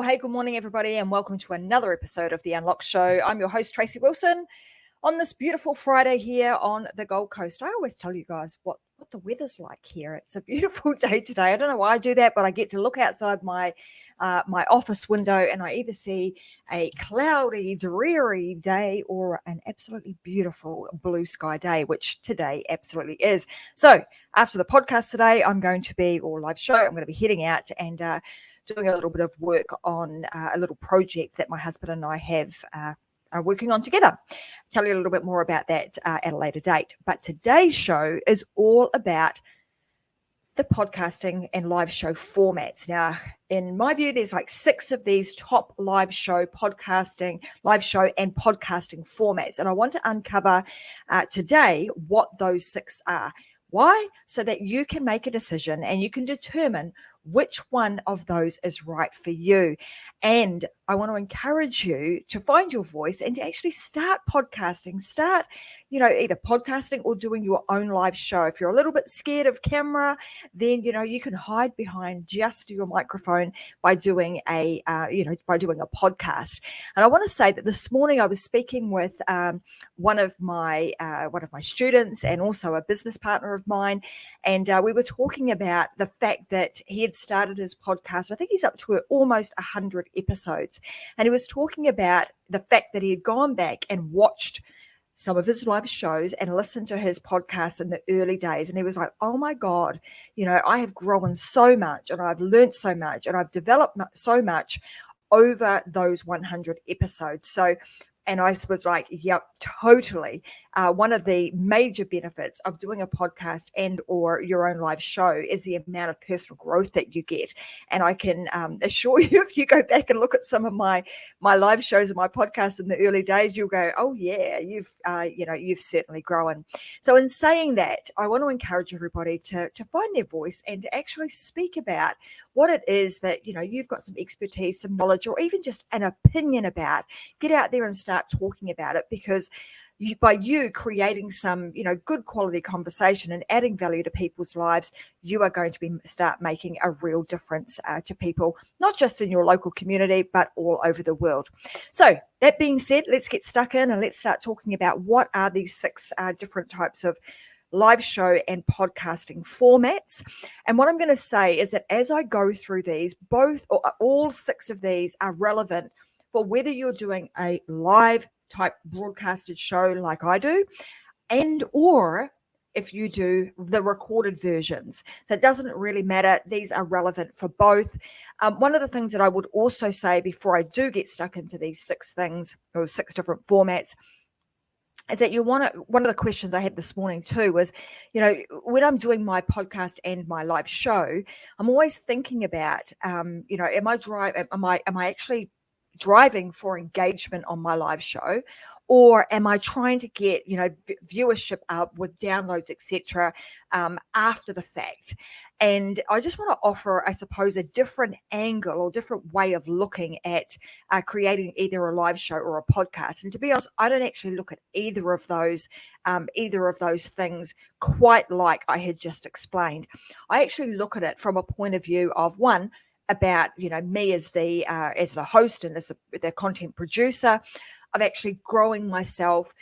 hey, good morning, everybody, and welcome to another episode of The Unlocked Show. I'm your host, Tracy Wilson, on this beautiful Friday here on the Gold Coast. I always tell you guys what the weather's like here. It's a beautiful day today. I don't know why I do that, but I get to look outside my office window and I either see a cloudy, dreary day or an absolutely beautiful blue sky day, which today absolutely is. So after the podcast today, I'm going to be, or live show, I'm going to be heading out and doing a little bit of work on a little project that my husband and I have are working on together. I'll tell you a little bit more about that at a later date. But today's show is all about the podcasting and live show formats. Now, in my view, there's like 6 of these top live show and podcasting formats. And I want to uncover today what those 6 are. Why? So that you can make a decision and you can determine which one of those is right for you. And I want to encourage you to find your voice and to actually start podcasting, either podcasting or doing your own live show. If you're a little bit scared of camera, then, you can hide behind just your microphone by doing a podcast. And I want to say that this morning I was speaking with one of my students and also a business partner of mine. And we were talking about the fact that he had started his podcast. I think he's up to almost 100 episodes. And he was talking about the fact that he had gone back and watched some of his live shows and listened to his podcast in the early days. And he was like, oh my God, I have grown so much and I've learned so much and I've developed so much over those 100 episodes. And I was like, yep, totally. One of the major benefits of doing a podcast and or your own live show is the amount of personal growth that you get. And I can assure you, if you go back and look at some of my live shows and my podcasts in the early days, you'll go, oh yeah, you've certainly grown. So in saying that, I want to encourage everybody to find their voice and to actually speak about what it is that, you've got some expertise, some knowledge, or even just an opinion about. Get out there and start talking about it, because by you creating some, good quality conversation and adding value to people's lives, you are going to start making a real difference to people, not just in your local community, but all over the world. So that being said, let's get stuck in and let's start talking about what are these 6 different types of live show and podcasting formats. And what I'm going to say is that as I go through these, all 6 of these are relevant for whether you're doing a live type broadcasted show like I do, and or if you do the recorded versions. So it doesn't really matter. These are relevant for both. One of the things that I would also say before I do get stuck into these 6 things or 6 different formats is that one of the questions I had this morning too was, when I'm doing my podcast and my live show, I'm always thinking about, am I actually driving for engagement on my live show, or am I trying to get viewership up with downloads, etc., after the fact? And I just want to offer, I suppose, a different angle or different way of looking at creating either a live show or a podcast. And to be honest, I don't actually look at either of those things quite like I had just explained. I actually look at it from a point of view of one, about me as the host and as the content producer, of actually growing myself,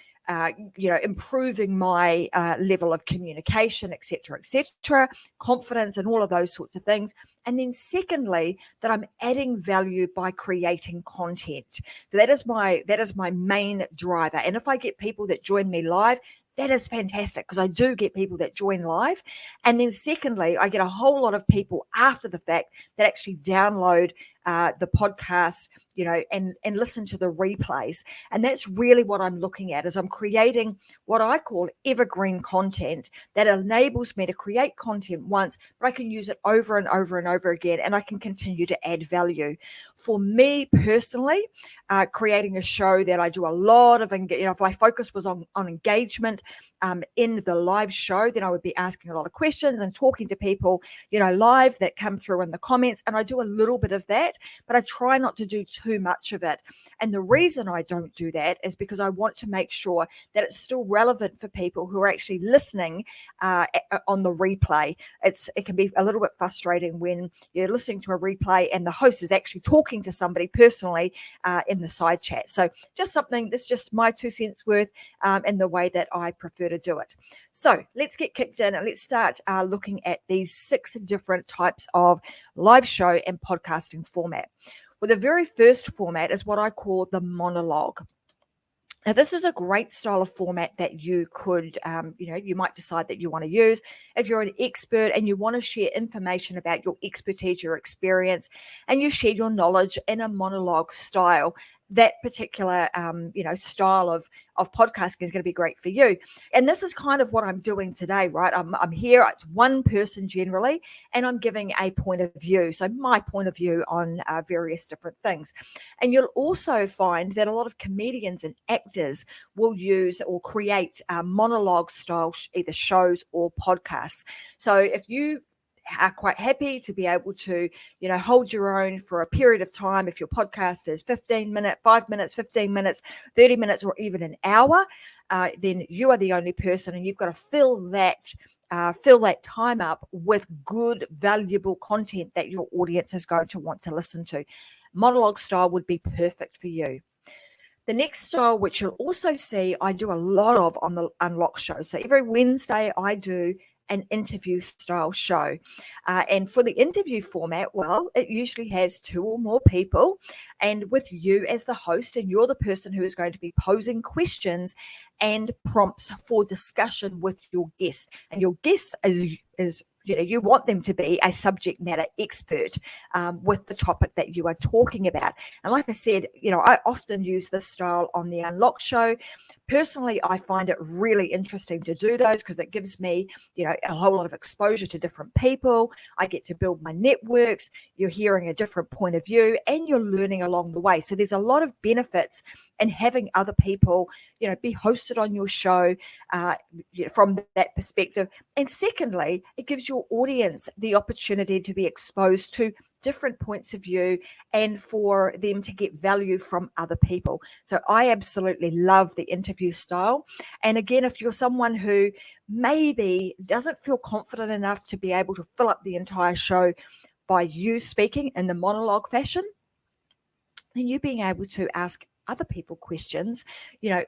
improving my level of communication, etc., confidence, and all of those sorts of things. And then secondly, that I'm adding value by creating content. So that is my main driver. And if I get people that join me live, that is fantastic, because I do get people that join live. And then secondly, I get a whole lot of people after the fact that actually download the podcast, and listen to the replays. And that's really what I'm looking at, is I'm creating what I call evergreen content that enables me to create content once, but I can use it over and over and over again, and I can continue to add value. For me personally, creating a show that I do a lot of, if my focus was on engagement in the live show, then I would be asking a lot of questions and talking to people, live that come through in the comments. And I do a little bit of that, but I try not to do too too much of it. And the reason I don't do that is because I want to make sure that it's still relevant for people who are actually listening on the replay. It can be a little bit frustrating when you're listening to a replay and the host is actually talking to somebody personally in the side chat. So just something that's just my 2 cents worth in the way that I prefer to do it. So let's get kicked in and let's start looking at these 6 different types of live show and podcasting format. Well, the very first format is what I call the monologue. Now, this is a great style of format that you could, you might decide that you want to use. If you're an expert and you want to share information about your expertise, your experience, and you share your knowledge in a monologue style, that particular, style of podcasting is going to be great for you. And this is kind of what I'm doing today, right? I'm here. It's one person generally, and I'm giving a point of view. So my point of view on various different things. And you'll also find that a lot of comedians and actors will use or create monologue style, either shows or podcasts. So if you are quite happy to be able to, hold your own for a period of time. If your podcast is 15 minutes, 5 minutes, 15 minutes, 30 minutes, or even an hour, then you are the only person, and you've got to fill that time up with good, valuable content that your audience is going to want to listen to. Monologue style would be perfect for you. The next style, which you'll also see, I do a lot of on the Unlock show. So every Wednesday I do an interview style show. And for the interview format, well, it usually has 2 or more people, and with you as the host, and you're the person who is going to be posing questions and prompts for discussion with your guest. And your guest is you want them to be a subject matter expert with the topic that you are talking about. And like I said, I often use this style on the Unlock show. Personally, I find it really interesting to do those because it gives me, a whole lot of exposure to different people. I get to build my networks. You're hearing a different point of view and you're learning along the way. So there's a lot of benefits in having other people, be hosted on your show from that perspective. And secondly, it gives your audience the opportunity to be exposed to different points of view and for them to get value from other people. So I absolutely love the interview style. And again, if you're someone who maybe doesn't feel confident enough to be able to fill up the entire show by you speaking in the monologue fashion, then you being able to ask other people questions,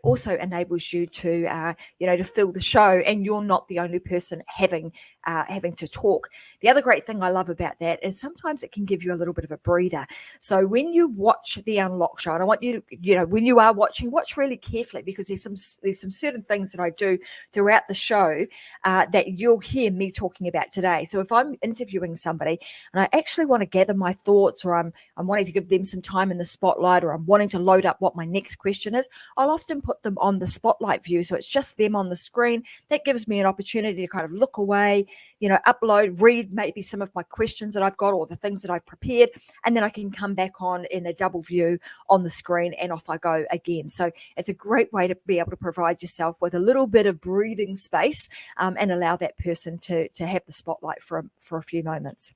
also enables you to, to fill the show, and you're not the only person having to talk. The other great thing I love about that is sometimes it can give you a little bit of a breather. So when you watch the Unlock show, and I want you to, when you are watching, watch really carefully, because there's some certain things that I do throughout the show that you'll hear me talking about today. So if I'm interviewing somebody and I actually want to gather my thoughts, or I'm wanting to give them some time in the spotlight, or I'm wanting to load up what my next question is, I'll often put them on the spotlight view. So it's just them on the screen. That gives me an opportunity to kind of look away, upload, read maybe some of my questions that I've got or the things that I've prepared. And then I can come back on in a double view on the screen and off I go again. So it's a great way to be able to provide yourself with a little bit of breathing space and allow that person to have the spotlight for a few moments.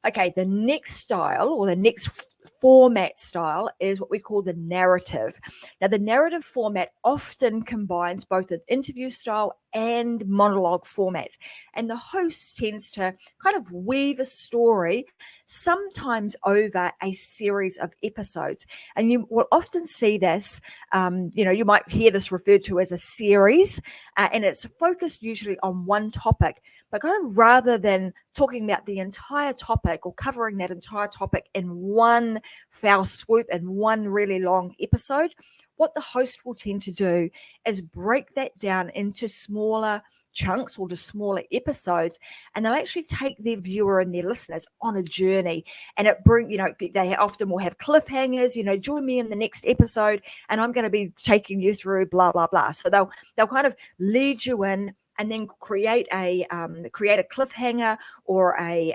Okay, the next style, or the next format style, is what we call the narrative. Now, the narrative format often combines both an interview style and monologue formats. And the host tends to kind of weave a story, sometimes over a series of episodes. And you will often see this, you might hear this referred to as a series, and it's focused usually on one topic. But kind of rather than talking about the entire topic or covering that entire topic in one foul swoop in one really long episode, what the host will tend to do is break that down into smaller chunks or just smaller episodes, and they'll actually take their viewer and their listeners on a journey. And they often will have cliffhangers, join me in the next episode and I'm going to be taking you through blah, blah, blah. So they'll kind of lead you in and then create a cliffhanger or a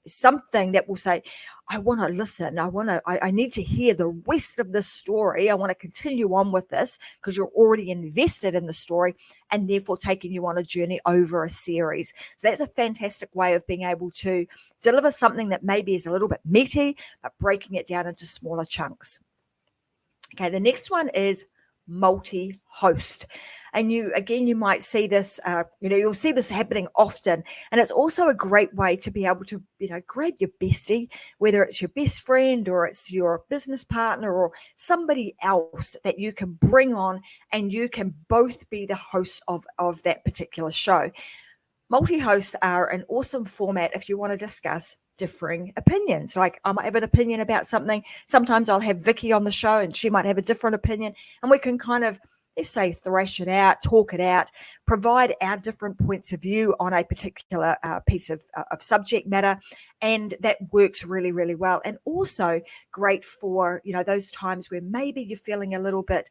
something that will say, I want to listen. I need to hear the rest of this story. I want to continue on with this, because you're already invested in the story, and therefore taking you on a journey over a series. So that's a fantastic way of being able to deliver something that maybe is a little bit meaty, but breaking it down into smaller chunks. Okay, the next one is multi-host. And you might see this, you'll see this happening often. And it's also a great way to be able to, grab your bestie, whether it's your best friend or it's your business partner or somebody else that you can bring on, and you can both be the hosts of that particular show. Multi-hosts are an awesome format if you want to discuss differing opinions. Like, I might have an opinion about something. Sometimes I'll have Vicky on the show and she might have a different opinion, and we can kind of, let's say, thrash it out, talk it out, provide our different points of view on a particular piece of subject matter. And that works really, really well. And also great for, those times where maybe you're feeling a little bit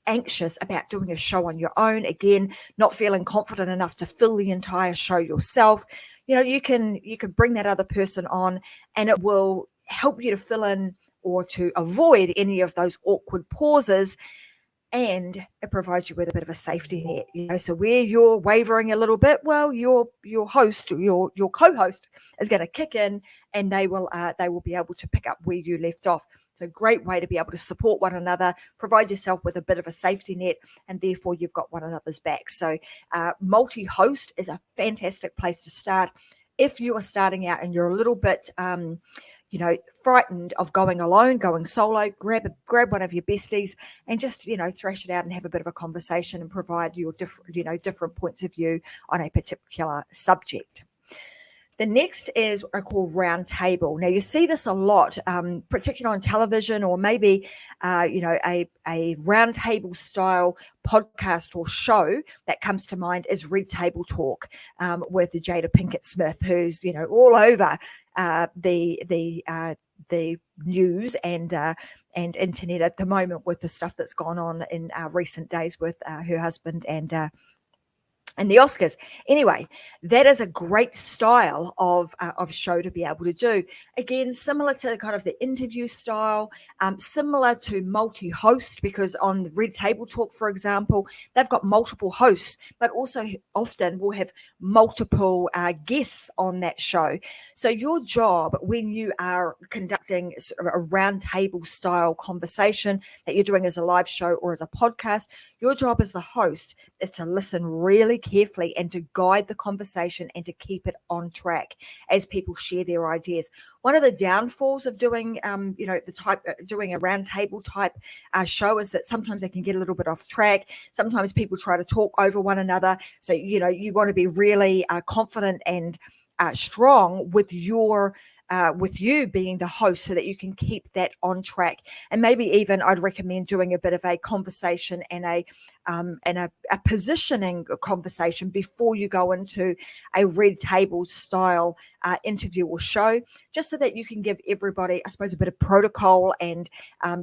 anxious about doing a show on your own, again, not feeling confident enough to fill the entire show yourself. You can bring that other person on, and it will help you to fill in or to avoid any of those awkward pauses, and it provides you with a bit of a safety net. So where you're wavering a little bit, well, your host, your co-host is going to kick in, and they will be able to pick up where you left off. It's a great way to be able to support one another, provide yourself with a bit of a safety net, and therefore you've got one another's back. So multi-host is a fantastic place to start. If you are starting out and you're a little bit frightened of going alone, going solo, grab one of your besties and just, thrash it out and have a bit of a conversation and provide your different points of view on a particular subject. The next is what I call round table. Now, you see this a lot, particularly on television, or maybe, a round table style podcast or show that comes to mind is Red Table Talk with Jada Pinkett Smith, who's, all over the news and internet at the moment with the stuff that's gone on in recent days with her husband and the Oscars. Anyway, that is a great style of show to be able to do. Again, similar to kind of the interview style, similar to multi-host, because on Red Table Talk, for example, they've got multiple hosts, but also often will have multiple guests on that show. So your job when you are conducting a round table style conversation that you're doing as a live show or as a podcast, your job as the host is to listen really carefully and to guide the conversation and to keep it on track as people share their ideas. One of the downfalls of doing, doing a round table type show is that sometimes they can get a little bit off track. Sometimes people try to talk over one another. So, you want to be really confident and strong with with you being the host, so that you can keep that on track. And maybe even I'd recommend doing a bit of a conversation and a positioning conversation before you go into a red table style interview or show, just so that you can give everybody, I suppose, a bit of protocol and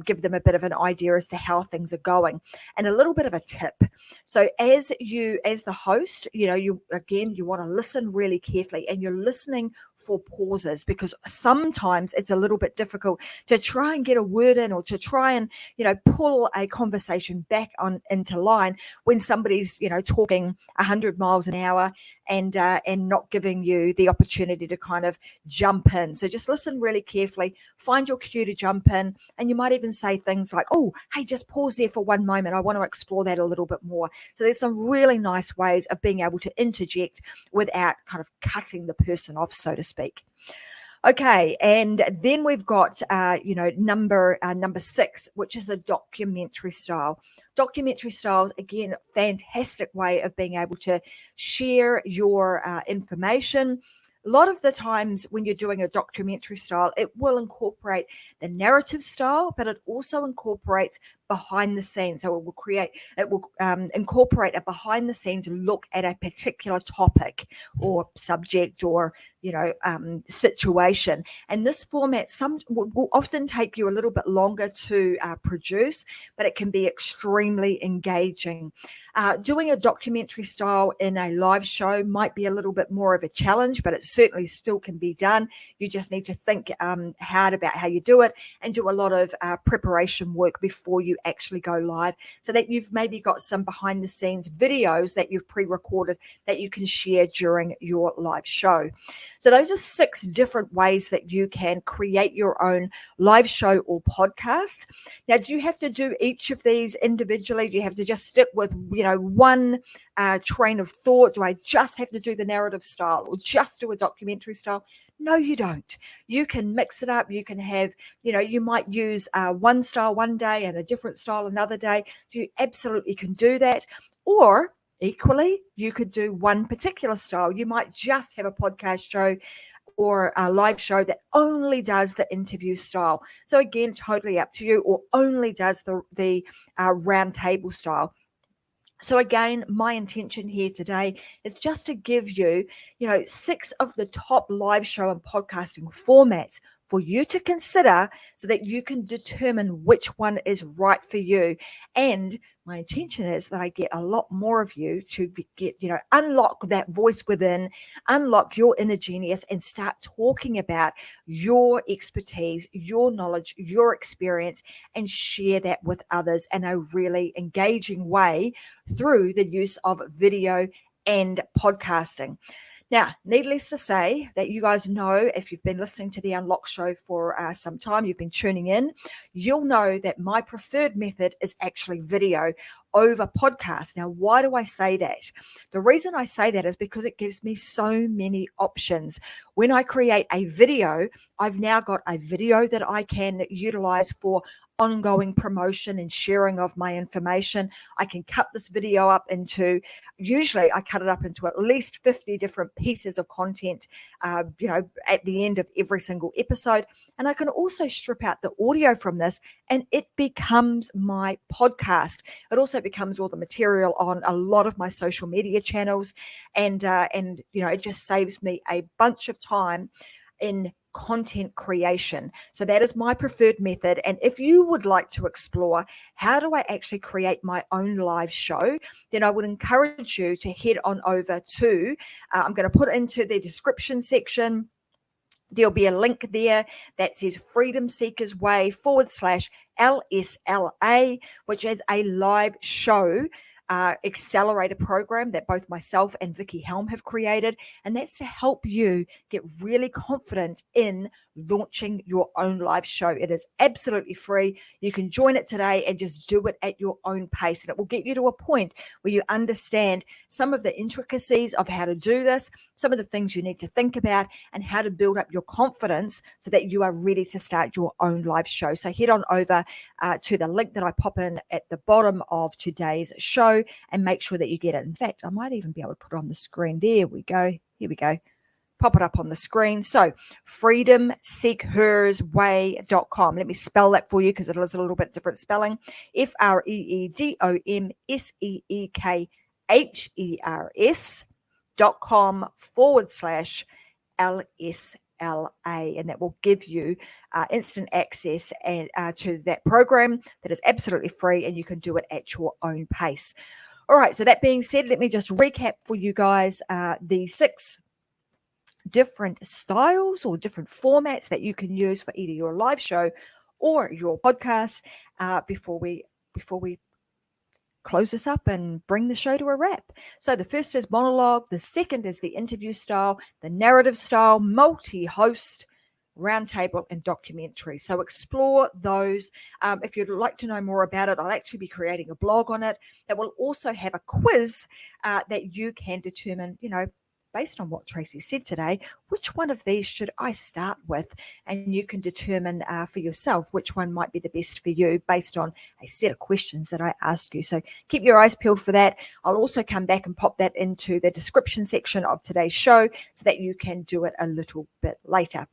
give them a bit of an idea as to how things are going. And a little bit of a tip. So as the host, you want to listen really carefully, and you're listening for pauses, because sometimes it's a little bit difficult to try and get a word in, or to try and, pull a conversation back into line when somebody's, talking 100 miles an hour and not giving you the opportunity to kind of jump in. So just listen really carefully, find your cue to jump in, and you might even say things like, oh, hey, just pause there for one moment. I want to explore that a little bit more. So there's some really nice ways of being able to interject without kind of cutting the person off, so to speak. Okay, and then we've got, number 6, which is the documentary style. Documentary styles, again, fantastic way of being able to share your information. A lot of the times when you're doing a documentary style, it will incorporate the narrative style, but it also incorporates behind the scenes. So it will incorporate a behind the scenes look at a particular topic or subject or, situation. And this format will often take you a little bit longer to produce, but it can be extremely engaging. Doing a documentary style in a live show might be a little bit more of a challenge, but it certainly still can be done. You just need to think hard about how you do it and do a lot of preparation work before you actually go live, so that you've maybe got some behind the scenes videos that you've pre-recorded that you can share during your live show. So those are 6 different ways that you can create your own live show or podcast. Now, do you have to do each of these individually? Do you have to just stick with, one train of thought? Do I just have to do the narrative style or just do a documentary style? No, you don't. You can mix it up. You can have, you might use one style one day and a different style another day. So you absolutely can do that. Or equally, you could do one particular style. You might just have a podcast show or a live show that only does the interview style. So again, totally up to you, or only does the round table style. So again, my intention here today is just to give you, 6 of the top live show and podcasting formats for you to consider, so that you can determine which one is right for you. And my intention is that I get a lot more of you to unlock that voice within, unlock your inner genius, and start talking about your expertise, your knowledge, your experience, and share that with others in a really engaging way through the use of video and podcasting. Now, needless to say, that you guys know, if you've been listening to the Unlock Show for some time, you've been tuning in, you'll know that my preferred method is actually video over podcast. Now, why do I say that? The reason I say that is because it gives me so many options. When I create a video, I've now got a video that I can utilize for ongoing promotion and sharing of my information. I can cut this video up into, usually I cut it up into at least 50 different pieces of content, at the end of every single episode. And I can also strip out the audio from this, and it becomes my podcast. It also becomes all the material on a lot of my social media channels. And it just saves me a bunch of time in content creation. So that is my preferred method. And if you would like to explore how do I actually create my own live show, then I would encourage you to head on over to, I'm going to put into the description section, there'll be a link there that says Freedom Seekers Way /LSLA, which is a live show accelerator program that both myself and Vicky Helm have created. And that's to help you get really confident in launching your own live show. It is absolutely free. You can join it today and just do it at your own pace. And it will get you to a point where you understand some of the intricacies of how to do this, some of the things you need to think about, and how to build up your confidence so that you are ready to start your own live show. So head on over to the link that I pop in at the bottom of today's show and make sure that you get it. In fact, I might even be able to put it on the screen. There we go. Here we go. Pop it up on the screen. So freedomseekersway.com. Let me spell that for you because it is a little bit different spelling. freedomseekersway.com /LSLA, and that will give you instant access to that program that is absolutely free, and you can do it at your own pace. All right, so that being said, let me just recap for you guys the 6 different styles or different formats that you can use for either your live show or your podcast before we close this up and bring the show to a wrap. So the first is monologue, the second is the interview style, the narrative style, multi-host, roundtable, and documentary. So explore those. If you'd like to know more about it, I'll actually be creating a blog on it that will also have a quiz that you can determine, based on what Tracy said today, which one of these should I start with? And you can determine for yourself which one might be the best for you based on a set of questions that I ask you. So keep your eyes peeled for that. I'll also come back and pop that into the description section of today's show so that you can do it a little bit later.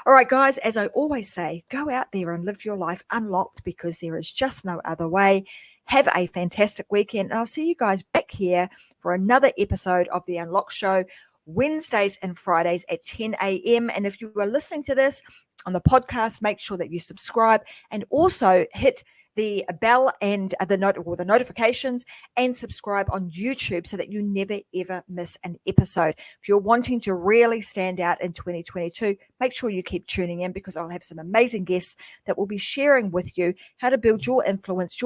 All right, guys, as I always say, go out there and live your life unlocked, because there is just no other way. Have a fantastic weekend, and I'll see you guys back here for another episode of The Unlock Show, Wednesdays and Fridays at 10 a.m. And if you are listening to this on the podcast, make sure that you subscribe and also hit the bell and the notifications, and subscribe on YouTube so that you never ever miss an episode. If you're wanting to really stand out in 2022, make sure you keep tuning in, because I'll have some amazing guests that will be sharing with you how to build your influence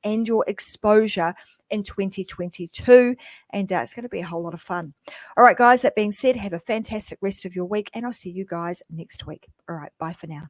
and your exposure in 2022, and it's going to be a whole lot of fun. All right, guys, that being said, have a fantastic rest of your week, and I'll see you guys next week. All right, bye for now.